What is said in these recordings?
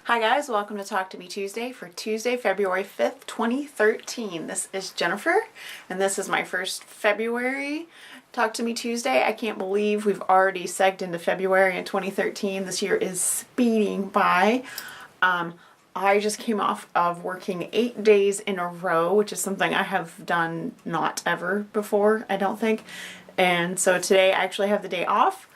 Hi guys, welcome to Talk to Me Tuesday for Tuesday, February 5th, 2013. This is Jennifer, and this is my first February Talk to Me Tuesday. I can't believe we've already segged into February in 2013. This year is speeding by. I just came off of working 8 days in a row, which is something I have done not ever before, I don't think. And so today I actually have the day off.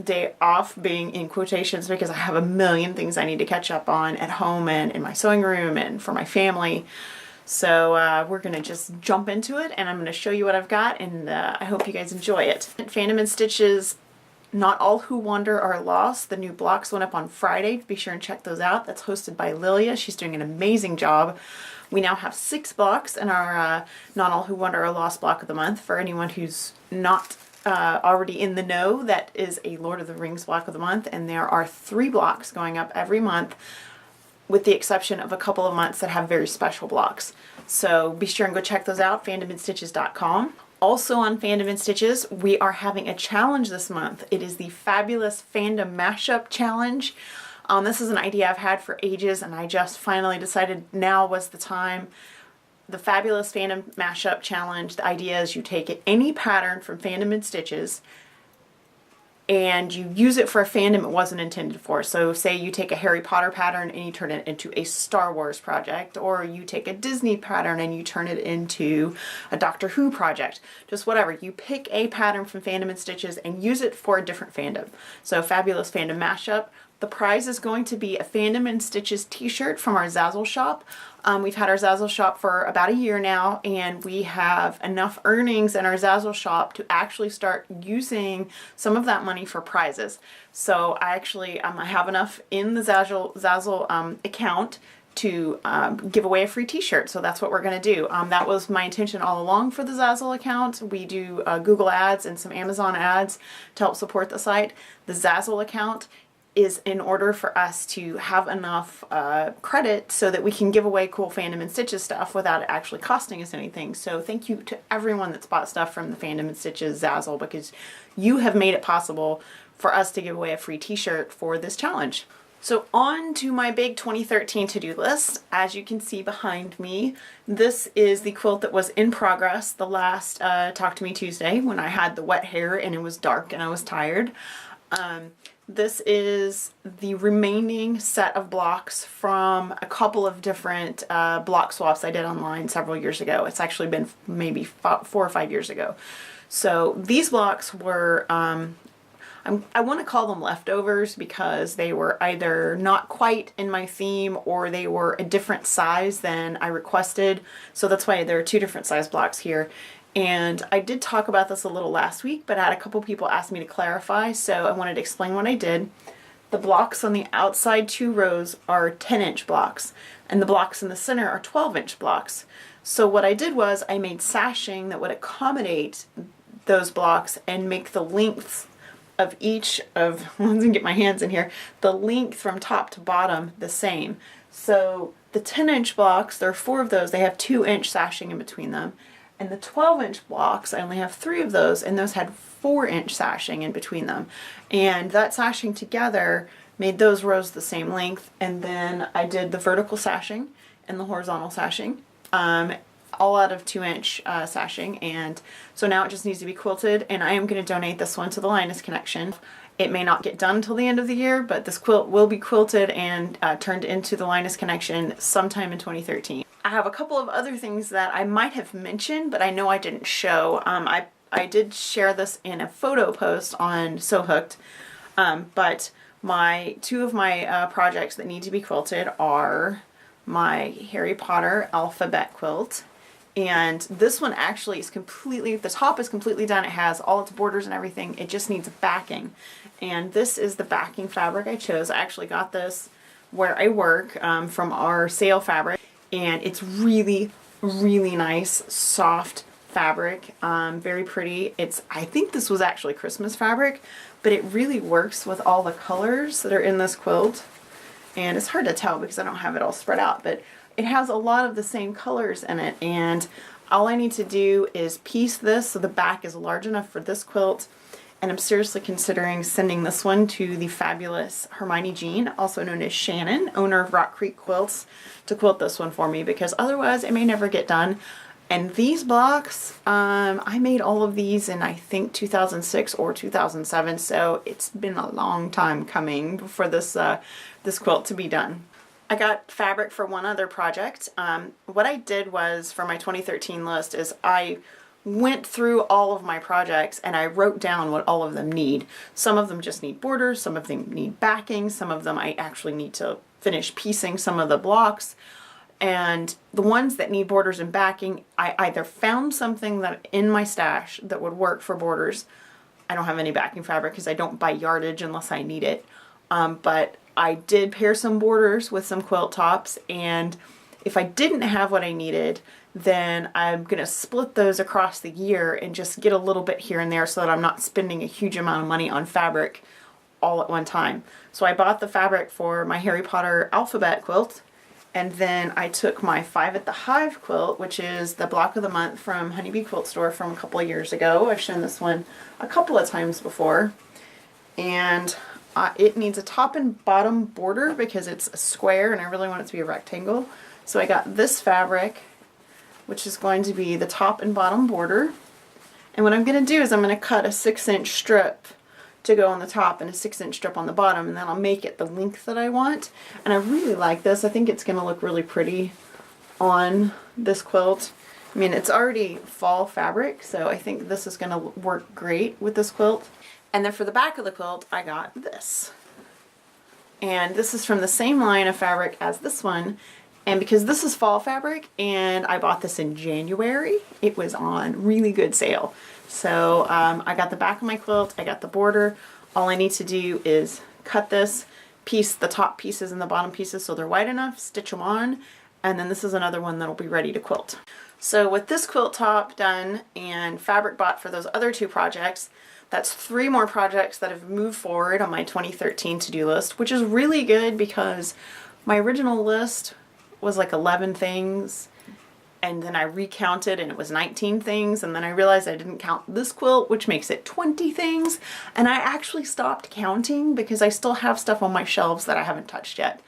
Day off being in quotations because I have a million things I need to catch up on at home and in my sewing room and for my family. So we're going to just jump into it, and I'm going to show you what I've got, and I hope you guys enjoy it. Fandom and Stitches, Not All Who Wander Are Lost. The new blocks went up on Friday. Be sure and check those out. That's hosted by Lilia. She's doing an amazing job. We now have 6 blocks in our Not All Who Wander Are Lost block of the month. For anyone who's not already in the know, that is a Lord of the Rings block of the month, and there are 3 blocks going up every month, with the exception of a couple of months that have very special blocks. So be sure and go check those out, fandomandstitches.com. Also on Fandom and Stitches, we are having a challenge this month. It is the Fabulous Fandom Mashup Challenge. This is an idea I've had for ages, and I just finally decided now was the time. The Fabulous Fandom Mashup Challenge, the idea is you take any pattern from Fandom and Stitches and you use it for a fandom it wasn't intended for. So say you take a Harry Potter pattern and you turn it into a Star Wars project, or you take a Disney pattern and you turn it into a Doctor Who project. Just whatever. You pick a pattern from Fandom and Stitches and use it for a different fandom. So Fabulous Fandom Mashup. The prize is going to be a Fandom and Stitches t-shirt from our Zazzle shop. We've had our Zazzle shop for about a year now, and we have enough earnings in our Zazzle shop to actually start using some of that money for prizes. So I actually I have enough in the Zazzle account to give away a free t-shirt. So that's what we're going to do. That was my intention all along for the Zazzle account. We do Google ads and some Amazon ads to help support the site. The Zazzle account is in order for us to have enough credit so that we can give away cool Fandom and Stitches stuff without it actually costing us anything. So thank you to everyone that's bought stuff from the Fandom and Stitches Zazzle, because you have made it possible for us to give away a free t-shirt for this challenge. So on to my big 2013 to-do list. As you can see behind me, this is the quilt that was in progress the last Talk to Me Tuesday when I had the wet hair and it was dark and I was tired. This is the remaining set of blocks from a couple of different block swaps I did online several years ago. It's actually been maybe 4 or 5 years ago. So these blocks were, I want to call them leftovers because they were either not quite in my theme or they were a different size than I requested. So that's why there are 2 different size blocks here. And I did talk about this a little last week, but I had a couple people ask me to clarify, so I wanted to explain what I did. The blocks on the outside 2 rows are 10-inch blocks, and the blocks in the center are 12-inch blocks. So what I did was I made sashing that would accommodate those blocks and make the length of each of, let me get my hands in here, the length from top to bottom the same. So the 10-inch blocks, there are 4 of those, they have 2-inch sashing in between them. And the 12-inch blocks, I only have 3 of those, and those had 4-inch sashing in between them. And that sashing together made those rows the same length. And then I did the vertical sashing and the horizontal sashing, all out of 2-inch sashing. And so now it just needs to be quilted, and I am going to donate this one to the Linus Connection. It may not get done until the end of the year, but this quilt will be quilted and turned into the Linus Connection sometime in 2013. I have a couple of other things that I might have mentioned, but I know I didn't show. I did share this in a photo post on Sew Hooked, but 2 of my projects that need to be quilted are my Harry Potter alphabet quilt. And this one actually is completely, the top is completely done. It has all its borders and everything. It just needs backing. And this is the backing fabric I chose. I actually got this where I work from our sale fabric. And it's really, really nice, soft fabric. Very pretty. I think this was actually Christmas fabric, but it really works with all the colors that are in this quilt. And it's hard to tell because I don't have it all spread out, but it has a lot of the same colors in it, and all I need to do is piece this so the back is large enough for this quilt and I'm seriously considering sending this one to the fabulous Hermione Jean, also known as Shannon, owner of Rock Creek Quilts, to quilt this one for me, because otherwise it may never get done. And these blocks, I made all of these in I think 2006 or 2007, so it's been a long time coming for this this quilt to be done. I got fabric for one other project. What I did was, for my 2013 list, is I went through all of my projects and I wrote down what all of them need. Some of them just need borders, some of them need backing, some of them I actually need to finish piecing some of the blocks. And the ones that need borders and backing, I either found something that in my stash that would work for borders. I don't have any backing fabric because I don't buy yardage unless I need it. But I did pair some borders with some quilt tops, and if I didn't have what I needed, then I'm going to split those across the year and just get a little bit here and there so that I'm not spending a huge amount of money on fabric all at one time. So I bought the fabric for my Harry Potter alphabet quilt, and then I took my 5 at the Hive quilt, which is the block of the month from Honeybee Quilt Store from a couple of years ago. I've shown this one a couple of times before, and it needs a top and bottom border because it's a square and I really want it to be a rectangle. So I got this fabric, which is going to be the top and bottom border. And what I'm going to do is I'm going to cut a 6-inch strip to go on the top and a 6-inch strip on the bottom, and then I'll make it the length that I want. And I really like this. I think it's going to look really pretty on this quilt. I mean, it's already fall fabric, so I think this is going to work great with this quilt. And then for the back of the quilt, I got this. And this is from the same line of fabric as this one. And because this is fall fabric and I bought this in January, it was on really good sale. So I got the back of my quilt, I got the border. All I need to do is cut this, piece the top pieces and the bottom pieces so they're wide enough, stitch them on, and then this is another one that'll be ready to quilt. So with this quilt top done and fabric bought for those other 2 projects, that's 3 more projects that have moved forward on my 2013 to-do list, which is really good because my original list was like 11 things, and then I recounted and it was 19 things, and then I realized I didn't count this quilt, which makes it 20 things, and I actually stopped counting because I still have stuff on my shelves that I haven't touched yet.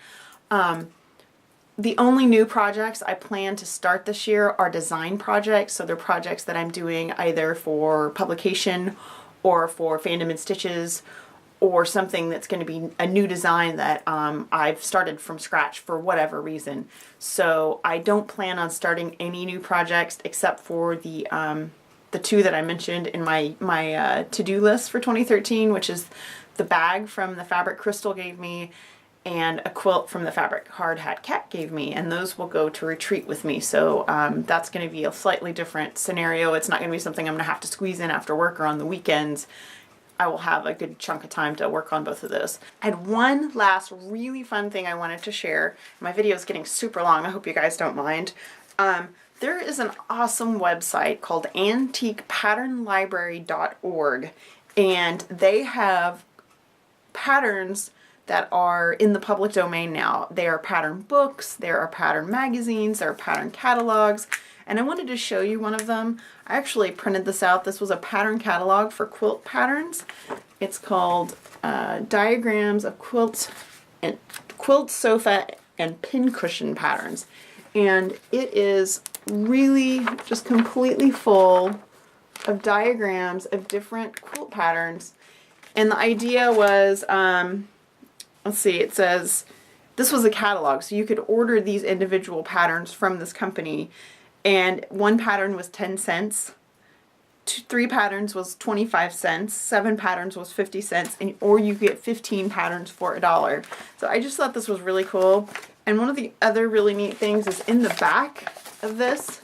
The only new projects I plan to start this year are design projects, so they're projects that I'm doing either for publication or for Fandom and Stitches, or something that's going to be a new design that I've started from scratch for whatever reason. So I don't plan on starting any new projects except for the 2 that I mentioned in my to-do list for 2013, which is the bag from the Fabric Crystal gave me and a quilt from the Fabric Hard Hat Cat gave me, and those will go to retreat with me. So that's going to be a slightly different scenario. It's not going to be something I'm going to have to squeeze in after work or on the weekends. I will have a good chunk of time to work on both of those. I had one last really fun thing I wanted to share. My video is getting super long. I hope you guys don't mind. There is an awesome website called antiquepatternlibrary.org, and they have patterns that are in the public domain now. There are pattern books, there are pattern magazines, there are pattern catalogs, and I wanted to show you one of them. I actually printed this out. This was a pattern catalog for quilt patterns. It's called Diagrams of Quilt, Sofa, and Pincushion Patterns. And it is really just completely full of diagrams of different quilt patterns. And the idea was, let's see, it says, this was a catalog, so you could order these individual patterns from this company, and one pattern was 10 cents, 3 patterns was 25 cents, 7 patterns was 50 cents, and or you get 15 patterns for $1. So I just thought this was really cool. And one of the other really neat things is in the back of this,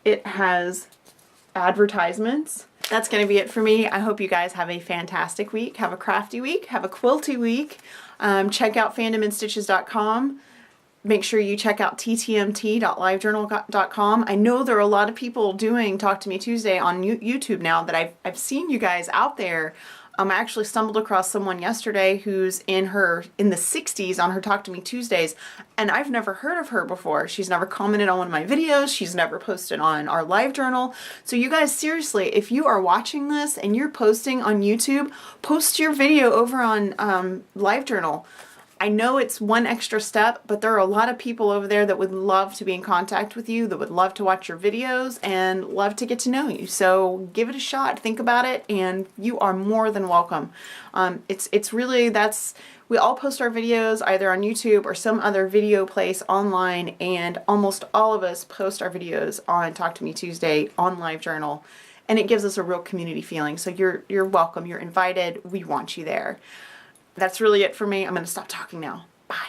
it has advertisements. That's going to be it for me. I hope you guys have a fantastic week. Have a crafty week. Have a quilty week. Check out fandomandstitches.com. make sure you check out ttmt.livejournal.com. I know there are a lot of people doing Talk to Me Tuesday on YouTube now that I've seen you guys out there. I actually stumbled across someone yesterday who's in the 60s on her Talk to Me Tuesdays, and I've never heard of her before. She's never commented on one of my videos. She's never posted on our live journal. So you guys, seriously, if you are watching this and you're posting on YouTube, post your video over on live journal. I know it's one extra step, but there are a lot of people over there that would love to be in contact with you, that would love to watch your videos and love to get to know you. So give it a shot, think about it, and you are more than welcome. It's really, we all post our videos either on YouTube or some other video place online, and almost all of us post our videos on Talk to Me Tuesday on LiveJournal, and it gives us a real community feeling. So you're welcome, you're invited, we want you there. That's really it for me. I'm going to stop talking now. Bye.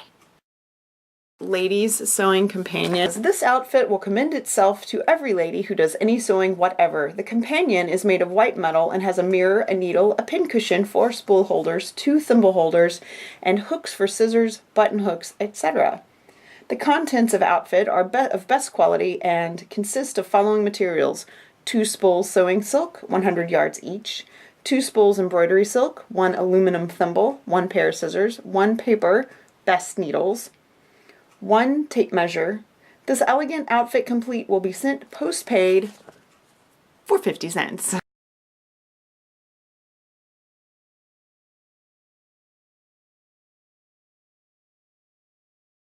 Ladies Sewing Companion. This outfit will commend itself to every lady who does any sewing whatever. The companion is made of white metal and has a mirror, a needle, a pin cushion, 4 spool holders, 2 thimble holders, and hooks for scissors, button hooks, etc. The contents of outfit are of best quality and consist of following materials: 2 spools sewing silk, 100 yards each, 2 spools embroidery silk, 1 aluminum thimble, 1 pair of scissors, 1 paper, best needles, 1 tape measure. This elegant outfit complete will be sent post-paid for 50 cents.